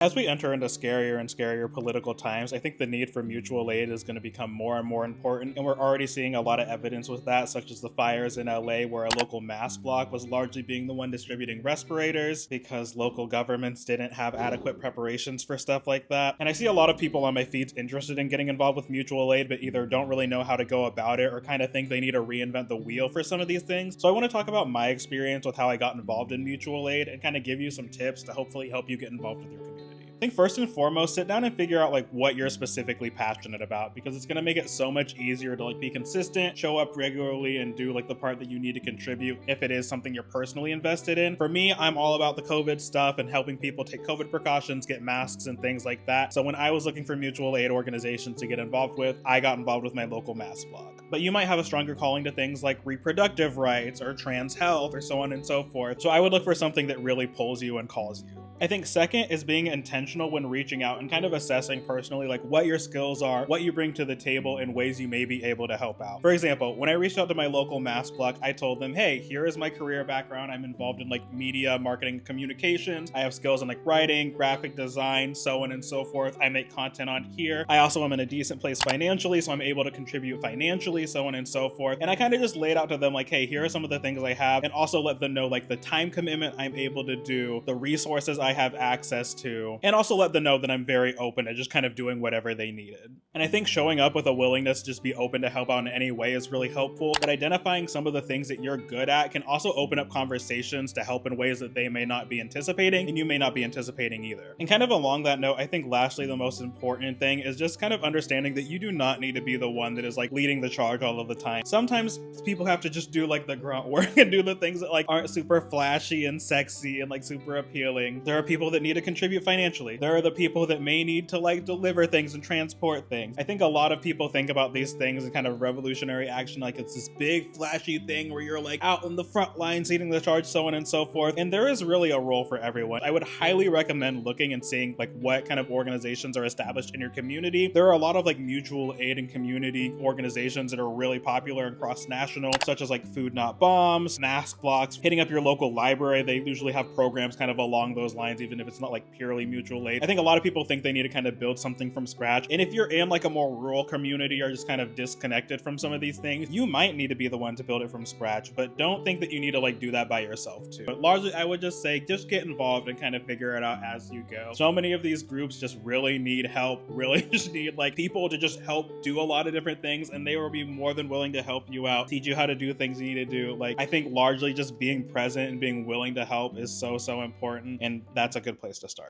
As we enter into scarier and scarier political times, I think the need for mutual aid is going to become more and more important, and we're already seeing a lot of evidence with that, such as the fires in LA, where a local mass block was largely being the one distributing respirators because local governments didn't have adequate preparations for stuff like that. And I see a lot of people on my feeds interested in getting involved with mutual aid, but either don't really know how to go about it or kind of think they need to reinvent the wheel for some of these things. So I want to talk about my experience with how I got involved in mutual aid and kind of give you some tips to hopefully help you get involved with your community. I think first and foremost, sit down and figure out like what you're specifically passionate about, because it's going to make it so much easier to like be consistent, show up regularly, and do like the part that you need to contribute if it is something you're personally invested in. For me, I'm all about the COVID stuff and helping people take COVID precautions, get masks and things like that. So when I was looking for mutual aid organizations to get involved with, I got involved with my local mass block. But you might have a stronger calling to things like reproductive rights or trans health or so on and so forth. So I would look for something that really pulls you and calls you. I think second is being intentional when reaching out and kind of assessing personally like what your skills are, what you bring to the table, and ways you may be able to help out. For example, when I reached out to my local mass block, I told them, hey, here is my career background. I'm involved in like media, marketing, communications. I have skills in like writing, graphic design, so on and so forth. I make content on here. I also am in a decent place financially, so I'm able to contribute financially, so on and so forth. And I kind of just laid out to them like, hey, here are some of the things I have, and also let them know like the time commitment I'm able to do, the resources I have access to, and also let them know that I'm very open to just kind of doing whatever they needed. And I think showing up with a willingness to just be open to help out in any way is really helpful, but identifying some of the things that you're good at can also open up conversations to help in ways that they may not be anticipating and you may not be anticipating either. And kind of along that note, I think lastly, the most important thing is just kind of understanding that you do not need to be the one that is like leading the charge all of the time. Sometimes people have to just do like the grunt work and do the things that like aren't super flashy and sexy and like super appealing. There are people that need to contribute financially. There are the people that may need to like deliver things and transport things. I think a lot of people think about these things in kind of revolutionary action like it's this big flashy thing where you're like out in the front lines leading the charge, so on and so forth. And there is really a role for everyone. I would highly recommend looking and seeing like what kind of organizations are established in your community. There are a lot of like mutual aid and community organizations that are really popular and cross-national, such as like Food Not Bombs, mask blocks, hitting up your local library. They usually have programs kind of along those lines, even if it's not like purely mutual aid. I think a lot of people think they need to kind of build something from scratch. And if you're in like a more rural community or just kind of disconnected from some of these things, you might need to be the one to build it from scratch, but don't think that you need to like do that by yourself too. But largely, I would just say, just get involved and kind of figure it out as you go. So many of these groups just really need help, really just need like people to just help do a lot of different things, and they will be more than willing to help you out, teach you how to do things you need to do. Like, I think largely just being present and being willing to help is so important, and that's a good place to start.